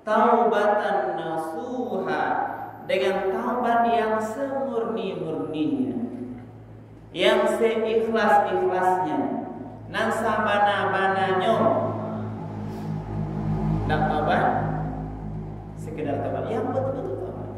taubatan nasuha, dengan taubat yang semurni-murninya, yang seikhlas-ikhlasnya, nan sabana-bananyo. Ndak taubat sekedar taubat yang betul-betul taubat.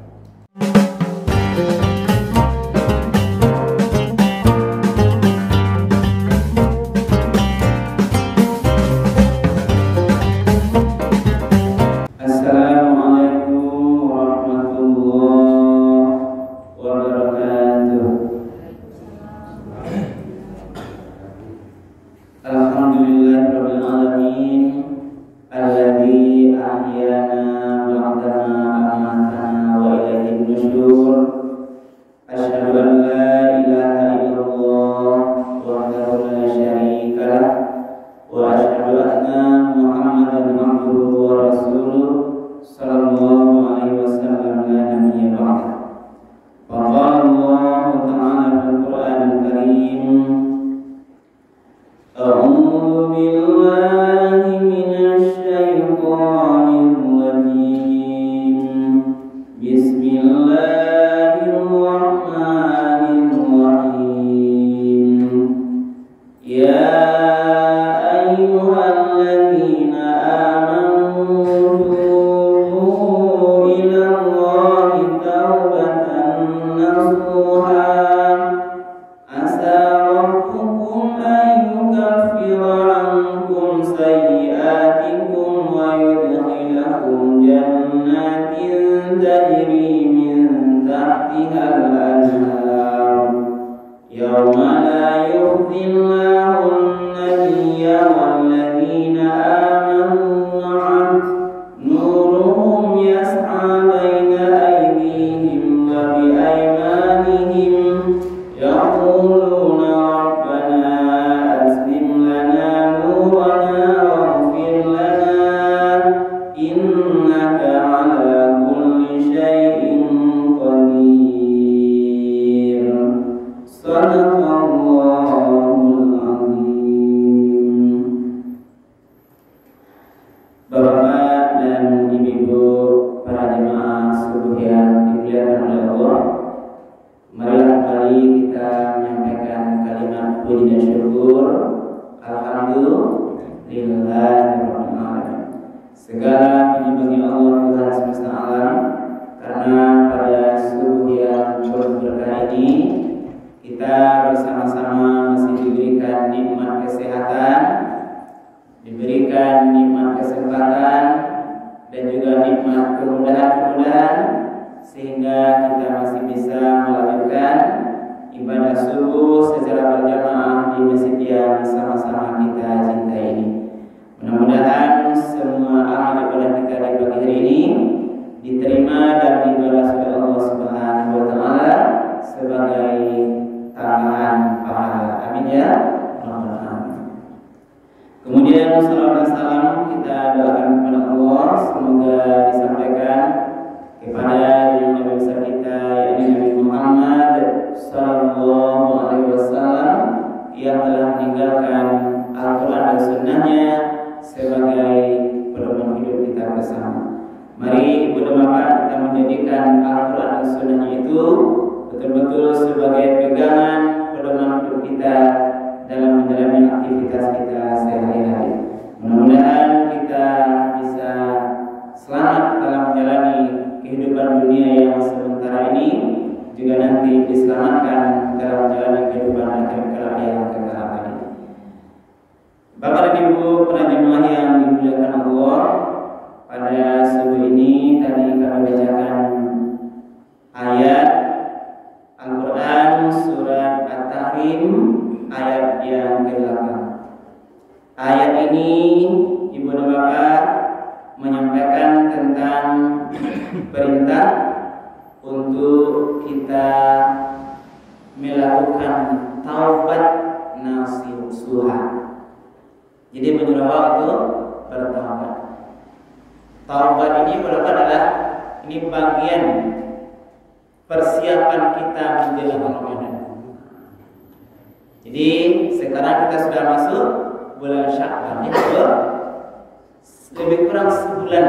Lebih kurang sebulan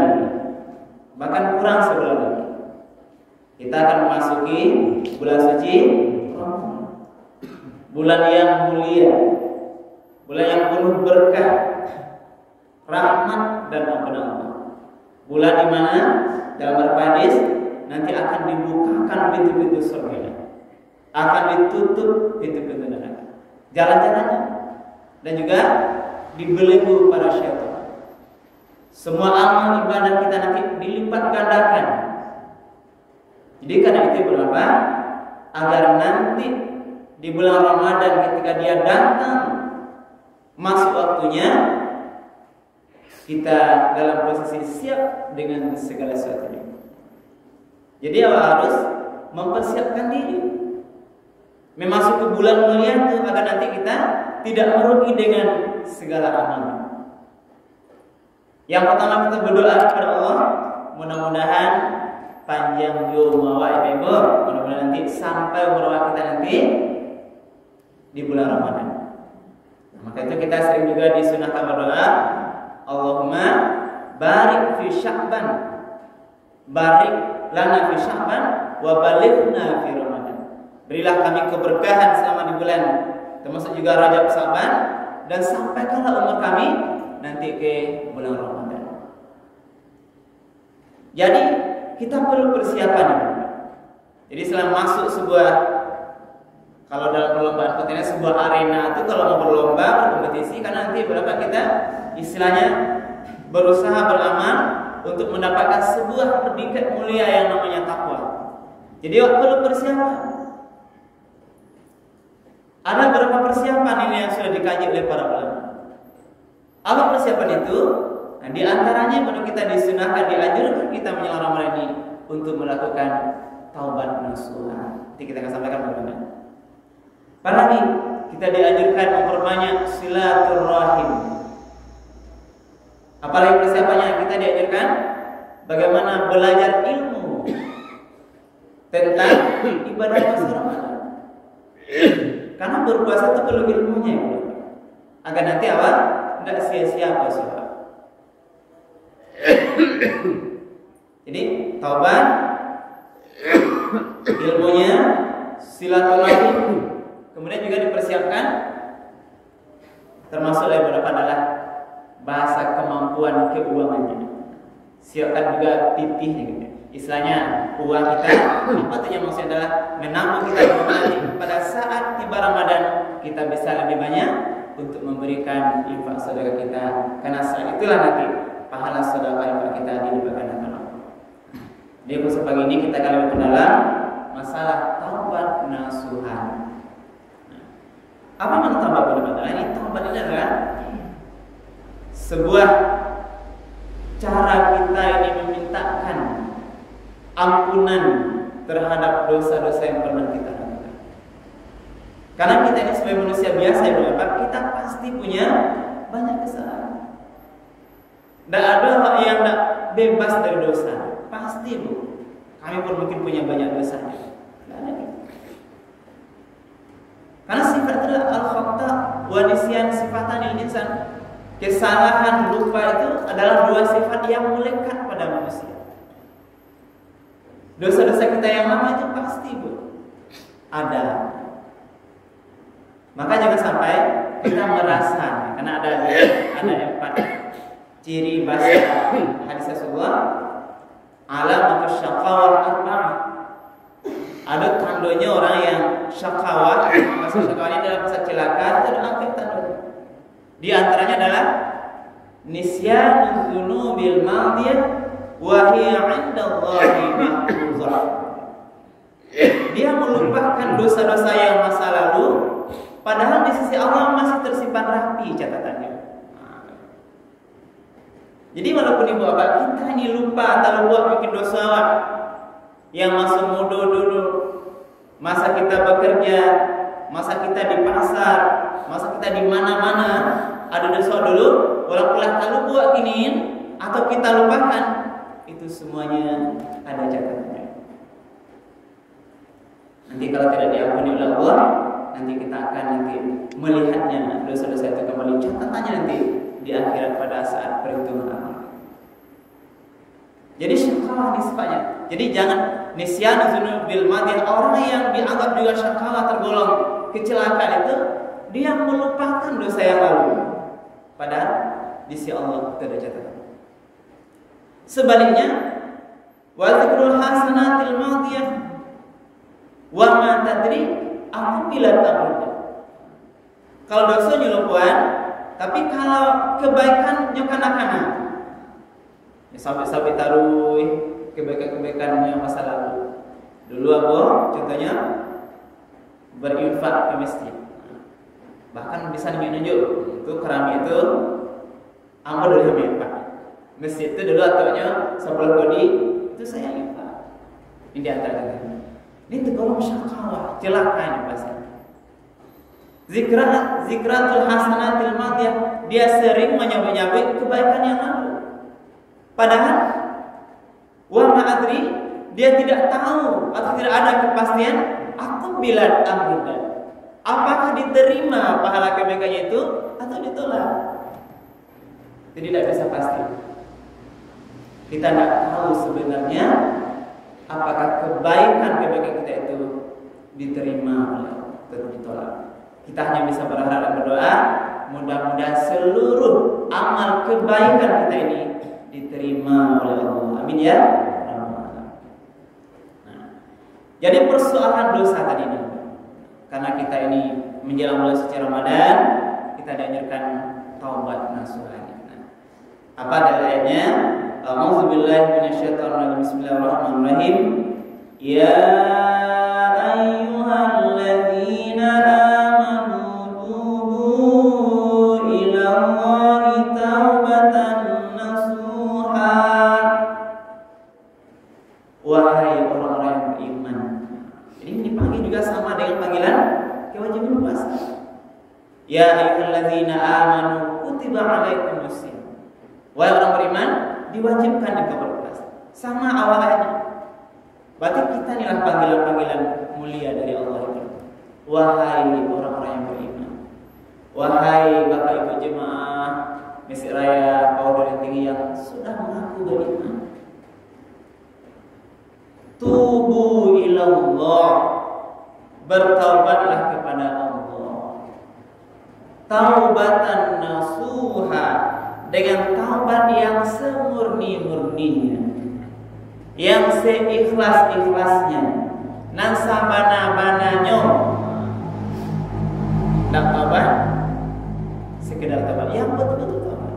bahkan kurang sebulan lagi kita akan memasuki bulan suci Ramadan. Bulan yang mulia, bulan yang penuh berkah, rahmat dan ampunan Allah. Bulan di mana dalam hadis nanti akan dibukakan pintu-pintu surga, akan ditutup pintu-pintu neraka, jalan-jalannya, dan juga dibelenggu para syaitan. Semua amal ibadah kita nanti dilipat gandakan. Jadi karena itu berapa? Agar nanti di bulan Ramadan ketika dia datang masuk waktunya, kita dalam posisi siap dengan segala sesuatunya. Jadi harus mempersiapkan diri memasuki bulan mulia itu agar nanti kita tidak merugi dengan segala amalnya. Yang pertama kita berdoa kepada Allah, mudah-mudahan panjang umur ibu, mudah-mudahan nanti sampai umur kita nanti di bulan Ramadan. Nah, maka itu kita sering juga disunahkan berdoa, Allahumma barik fi Sya'ban, barik lana fi Sya'ban wa balighna fi Ramadan. Berilah kami keberkahan selama di bulan termasuk juga Rajab Sya'ban, dan sampaikanlah umur kami nanti ke bulan Ramadan. Jadi kita perlu persiapan. Jadi selama masuk sebuah, kalau dalam perlombaan kontennya sebuah arena itu kalau mau berlomba, berkompetisi, karena nanti berapa kita istilahnya berusaha beramal untuk mendapatkan sebuah predikat mulia yang namanya takwa. Jadi perlu persiapan. Ada beberapa persiapan ini yang sudah dikaji oleh para ulama. Apa persiapan itu? Nah, di antaranya menurut kita disunahkan, dianjurkan kita menjelang Ramadan ini untuk melakukan taubat nasuha. Nanti kita akan sampaikan bagaimana. Apalagi kita dianjurkan memperbanyak silaturahim. Apalagi persiapannya kita dianjurkan bagaimana belajar ilmu tentang ibadah puasa Ramadan. Karena berpuasa itu perlu ilmunya, agar nanti awal tidak sia-sia puasa. Jadi taubat, ilmunya, silaturahim, kemudian juga dipersiapkan termasuk beberapa adalah bahasa kemampuan keuangannya. Siapkan juga pipihnya gitu. Istilahnya uang kita, apa tuh maksudnya adalah menabung kita nanti pada saat tiba Ramadan kita bisa lebih banyak untuk memberikan infak saudara kita, karena saat itulah nanti pahala saudara infak kita dilibatkan dengan Allah. Di episode pagi ini kita akan lebih mendalam masalah taubat nasuha. Apa makna taubat benar-benar? Ini taubat ini adalah sebuah cara kita ini memintakan ampunan terhadap dosa-dosa yang pernah kita lakukan. Karena kita ini sebagai manusia biasa ya, kita pasti punya banyak kesalahan. Tidak ada yang tidak bebas dari dosa. Pasti bu. Kami pun mungkin punya banyak dosa. Tidak ada. Karena sifat itu al-khata wa nisyan sifatan insan. Kesalahan, lupa itu adalah dua sifat yang melekat pada manusia. Dosa-dosa kita yang lama itu pasti bu ada. Maka jangan sampai kita merasa, karena ada 4 ciri bahasa hadis Rasulullah, alamat syaqawah arba'ah. Ada tandanya orang yang syaqawah. Maksud syaqawahnya dalam bahasa celaka itu ada 4 tanda. Di antaranya adalah nisyanuz dzunubil madiyah wa hiya 'indallahi mahfuzah. Dia melupakan dosa-dosa yang masa lalu, padahal di sisi Allah masih tersimpan rapi catatannya. Jadi walaupun ibu bapak kita ini lupa atau buat bikin dosa yang masa muda dulu, masa kita bekerja, masa kita di pasar, masa kita di mana-mana ada dosa dulu, walaupun kalau buat giniin atau kita lupakan, itu semuanya ada catatannya. Nanti kalau tidak diampuni oleh Allah, nanti kita akan melihatnya dosa-dosa itu kembali, catatannya nanti di akhirat pada saat perhitungan amal. Jadi syaqawah syakawah ini sifatnya. Jadi jangan nisyanu dzunubil madiyah, orang yang dianggap juga syakawah tergolong kecelakaan itu dia melupakan dosa yang lalu. Padahal di sisi Allah tidak ada catatan. Sebaliknya, wa dzikrul hasanatil madiyah wa ma tadri apabila ta'budu. Kalau dosa nyelupuan, tapi kalau kebaikan nyokana-kana. Ya, sampai taruh kebaikan-kebaikannya masa lalu. Dulu apa? Contohnya berinfak ke masjid. Bahkan bisa menunjuk itu keramik itu amal dari infak. Masjid itu dulu ataunya 10 kodi itu saya infak. Ini di antara ini tergolong syakawah, celaka ini bahasa. Zikratul hasanatil madiyah, dia sering menyebut-nyebut kebaikan yang lalu. Padahal wa ma'adri, dia tidak tahu atau tidak ada kepastian aku bila amruda. Apakah diterima pahala kebaikannya itu atau ditolak? Jadi tidak bisa pasti. Kita tidak tahu sebenarnya apakah kebaikan-kebaikan kita itu diterima atau ditolak. Kita hanya bisa berharap dan berdoa, mudah-mudahan seluruh amal kebaikan kita ini diterima oleh Allah. Amin ya. Nah, jadi persoalan dosa tadi ini, karena kita ini menjelang bulan suci Ramadan, kita dianjurkan taubat nasuha. Nah, apa dalilnya? A'udzubillahi minasyaitonir rajim. Bismillahirrahmanirrahim. Ya ayyuhalladzina amanu tubu ilallahi taubatan nasuha. Wahai orang-orang yang beriman. Ini dipanggil juga sama dengan panggilan kewajiban puasa. Ya ayyuhalladzina amanu kutiba alaikumus shiyam. Wahai orang beriman, diwajibkan engkau berpuasa. Sama awal ayatnya. Berarti kita inilah panggilan-panggilan mulia dari Allah itu. Wahai orang-orang yang beriman. Wahai Bapak Ibu jemaah Masjid Raya Power yang tinggi yang sudah mengaku beriman. Tubu ilallah, bertaubatlah kepada Allah. Taubatan nasuha, dengan taubat yang semurni-murninya, yang seikhlas-ikhlasnya, nan sabana-bananya. Tak taubat sekedar taubat, yang betul-betul taubat.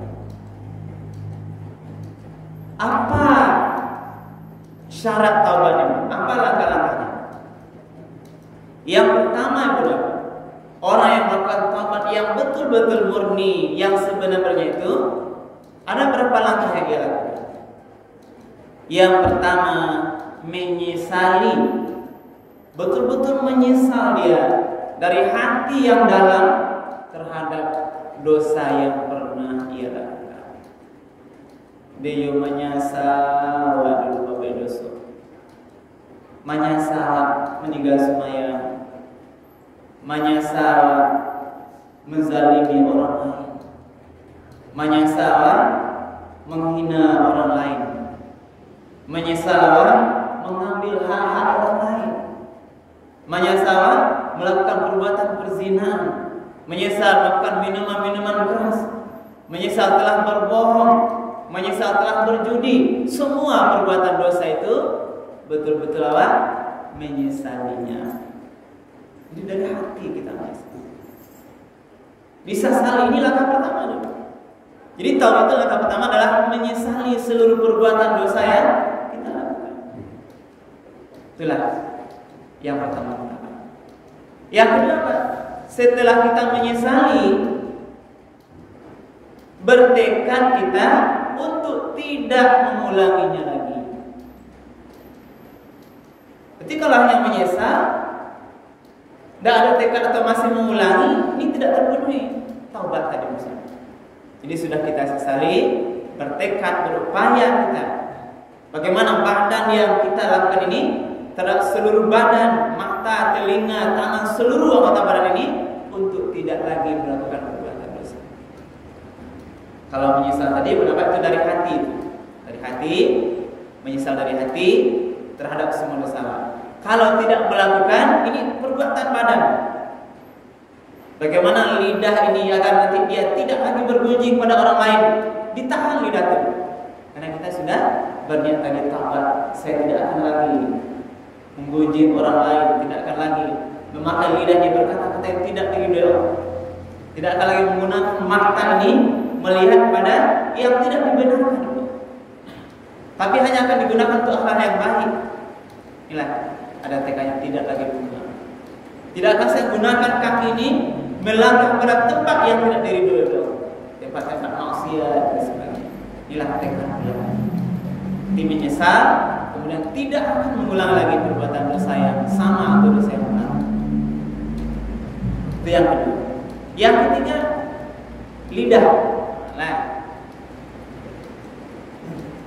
Apa syarat taubat ini? Apa langkah-langkahnya? Yang pertama adalah orang yang melakukan taubat yang betul-betul murni, yang sebenarnya itu ada berapa langkah yang dia lakukan? Yang pertama, menyesali, betul-betul menyesal dia dari hati yang dalam terhadap dosa yang pernah ia lakukan. Dia menyesal waduh bapak dosa, menyesal meninggal sembahyang, menyesal menzalimi orang lain, menyesal menghina orang lain, menyesal mengambil hak-hak orang lain, menyesal melakukan perbuatan perzinahan, menyesal melakukan minuman-minuman keras, menyesal telah berbohong, menyesal telah berjudi. Semua perbuatan dosa itu betul-betul menyesalinya. Jadi dari hati kita menyesal. Disesali ini langkah pertama dulu. Jadi taubat itu langkah pertama adalah menyesali seluruh perbuatan dosa yang kita lakukan. Itulah yang pertama. Yang kedua apa? Setelah kita menyesali, bertekad kita untuk tidak mengulanginya lagi. Jadi kalau hanya menyesal, tidak ada tekad atau masih mengulangi, ini tidak terpenuhi taubat tadi misalnya. Jadi sudah kita sesali, bertekad, berupaya kita. Bagaimana badan yang kita lakukan ini terhadap seluruh badan, mata, telinga, tangan, seluruh anggota badan ini untuk tidak lagi melakukan perbuatan dosa. Kalau menyesal tadi, berapa itu dari hati itu. Dari hati, menyesal dari hati terhadap semua dosa. Kalau tidak melakukan, ini perbuatan badan. Bagaimana lidah ini agar nanti dia tidak lagi bergunjing pada orang lain, ditahan lidah itu. Karena kita sudah berniat tadi taubat, saya tidak akan lagi menggunjing orang lain, tidak akan lagi memakai lidahnya berkata-kata yang tidak diridhoi. Tidak akan lagi menggunakan mata ini melihat pada yang tidak dibenarkan. Tapi hanya akan digunakan untuk hal yang baik. Inilah ada TK-nya, tidak lagi menggunakan. Tidak akan saya gunakan kaki ini melangkah pada tempat yang tidak diridhoi, tempat-tempat maksiat dan sebagainya. Inilah TK yang menyesal, kemudian tidak akan mengulang lagi perbuatan dosa yang sama atau dosa yang lain. Itu yang kedua. Yang ketiga, lidah. Nah,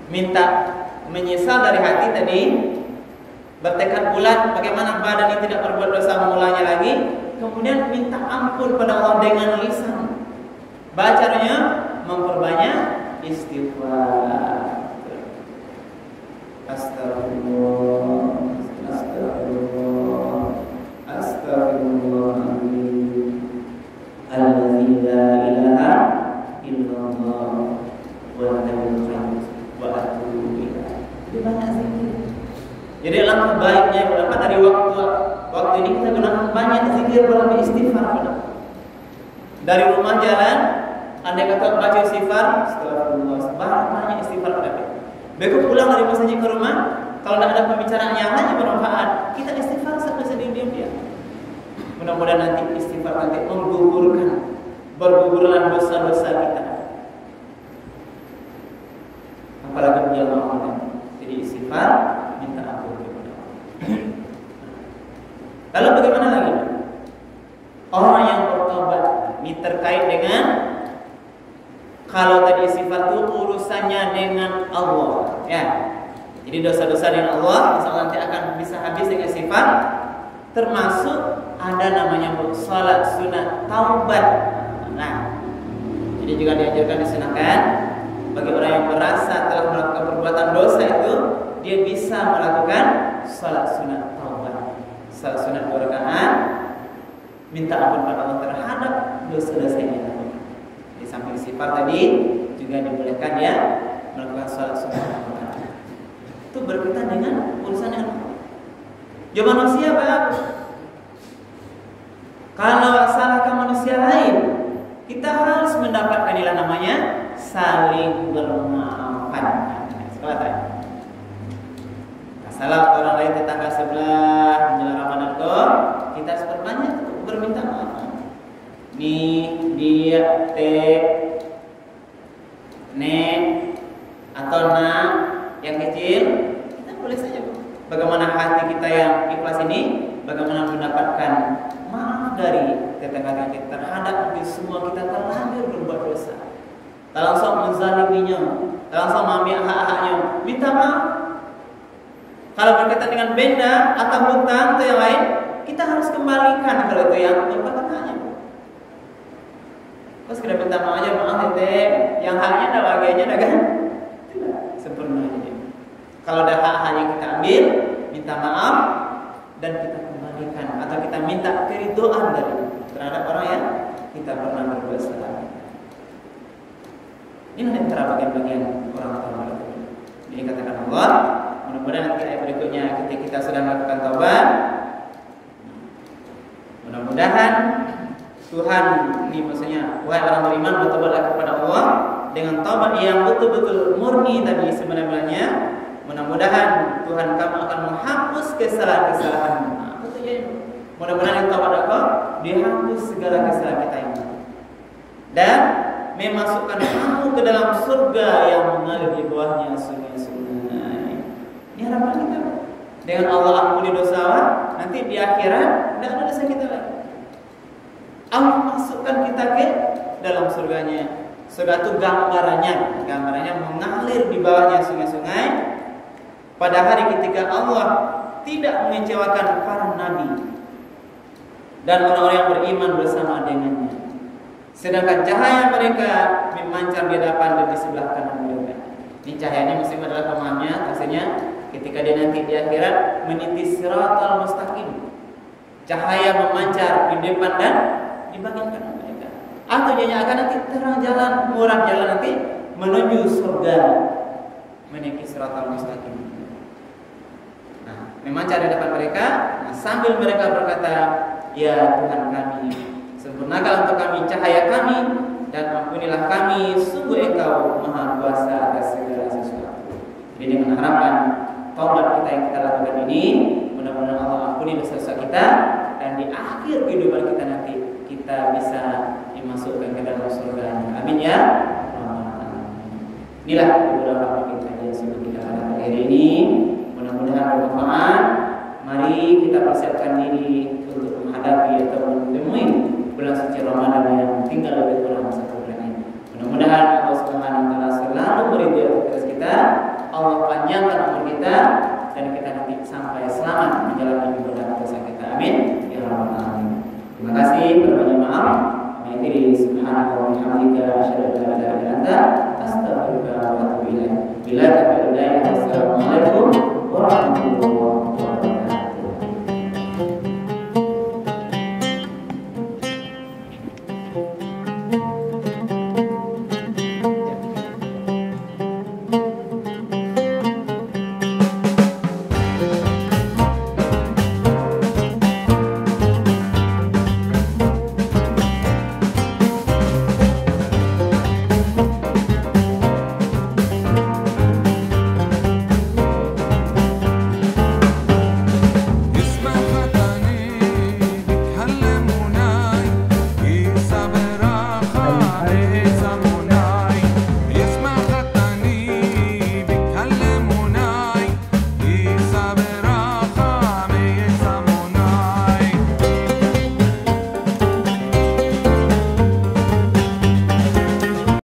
minta menyesal dari hati tadi, bertekad bulat bagaimana badan ini tidak berbuat dosa mengulangnya lagi, kemudian minta ampun pada Allah dengan lisan. Bacanya memperbanyak istighfar. Astagfirullah, astagfirullah, astagfirullahaladzim, alladzi la ilaha illallah wa wa atubu ilaih. Itu banyak zikir. Jadi alangkah baiknya berapa dari waktu ini kita gunakan banyak zikir, berlebih istighfar. Dari rumah jalan, andai kata baca istighfar, astagfirullah, banyak istighfar pada kita. Begitu pulang dari masjid ke rumah, kalau tidak ada pembicaraan yang hanya bermanfaat, kita istighfar sampai diam dia. Mudah-mudahan nanti istighfar nanti bergugurlah dosa-dosa kita. Apalagi menjelang Ramadan. Jadi istighfar, minta ampun kepada Allah. Lalu bagaimana lagi? Orang yang bertobat, ini terkait dengan kalau tadi istighfar itu urusannya dengan Allah, ya. Jadi dosa-dosa dengan Allah, insya Allah nanti akan bisa habis dengan istighfar. Termasuk ada namanya salat sunat taubat. Nah, jadi juga diajarkan disunahkan bagi orang yang merasa telah melakukan perbuatan dosa itu, dia bisa melakukan salat sunat taubat. Salat sunat 2 rakaat, minta ampun pada Allah terhadap dosa-dosanya. Di samping istighfar tadi juga dibolehkan ya melakukan salat sunat taubat. Itu berkaitan dengan urusan yang ya manusia, Pak. Kalau salahkan manusia lain, kita harus mendapatkan nilai namanya saling bermaafan. Sekolah tadi. Salah orang lain tetangga sebelah menjelang Ramadan kok, kita seperbanyak berminta maaf. Nih dia nek atau nak yang kecil, kita boleh saja. Bagaimana hati kita yang ikhlas ini, bagaimana mendapatkan maaf dari tetangga kita terhadap semua kita terlanjur berbuat dosa. Tak langsung menzaliminya, tak langsung mengambil hak-haknya, minta maaf. Kalau berkaitan dengan benda atau hutang atau yang lain, kita harus kembalikan kalau itu yang merupakan haknya. Terus kita minta maaf aja, maaf teteh, yang haknya ada bagiannya ada kan? Tidak sempurna aja. Kalau ada hak-hak yang kita ambil, minta maaf dan kita kembalikan atau kita minta keridhaan dari terhadap orang yang kita pernah berbuat salah. Ini antara bagian-bagian orang taubat. Ini katakan Allah. Mudah-mudahan nanti ayat berikutnya ketika kita sudah melakukan taubat, mudah-mudahan Tuhan ini maksudnya wahai orang beriman bertobatlah kepada Allah dengan taubat yang betul-betul murni tadi sebenarnya. Mudah-mudahan Tuhan kamu akan menghapus kesalahan-kesalahanmu. Mudah-mudahan yang taubat aku dihapus segala kesalahan kita ini dan memasukkan kamu ke dalam surga yang mengalir di bawahnya sungai-sungai. Ini harapan kita. Dengan Allah ampuni dosa, nanti di akhirat tidak ada dosa kita lagi. Allah masukkan kita ke dalam surganya. Surga itu gambarannya mengalir di bawahnya sungai-sungai. Pada hari ketika Allah tidak mengecewakan para nabi dan orang-orang yang beriman bersama dengannya, sedangkan cahaya mereka memancar di hadapan dan di sebelah kanan mereka. Ini cahayanya muslim adalah pemahamnya, maksudnya ketika dia nanti di akhirat meniti siratal mustaqim. Cahaya memancar di depan dan di bagian kanan mereka. Atau dia akan nanti terang jalan, murah jalan nanti menuju surga, meniti siratal mustaqim. Nah, memancar di depan mereka, nah, sambil mereka berkata, ya Tuhan kami, sempurnakan untuk kami cahaya kami dan ampunilah kami, sungguh Engkau Maha Kuasa atas segala sesuatu. Jadi dengan harapan taubat kita yang kita lakukan ini, mudah-mudahan Allah ampuni dosa-dosa kita dan di akhir kehidupan kita nanti kita bisa dimasukkan ke dalam surga. Amin ya. Inilah beberapa kita yang sudah kita pada hari ini. Mudah-mudahan bermanfaat. Mari kita persiapkan diri untuk menghadapi atau menemui bulan suci Ramadan yang tinggal lebih kurang 1 bulan ini. Mudah-mudahan Allah Subhanahu wa taala selalu meridhai atas kita, Allah panjangkan umur kita dan kita nanti sampai selamat menjalani ibadah puasa kita. Amin ya rabbal alamin. Terima kasih, berbanyak maaf. Akhiri subhanallahi wa bihamdika asyhadu an la ilaha illa anta astaghfiruka wa atubu ilaik. Bila taufiq hidayah. Assalamualaikum warahmatullahi wabarakatuh.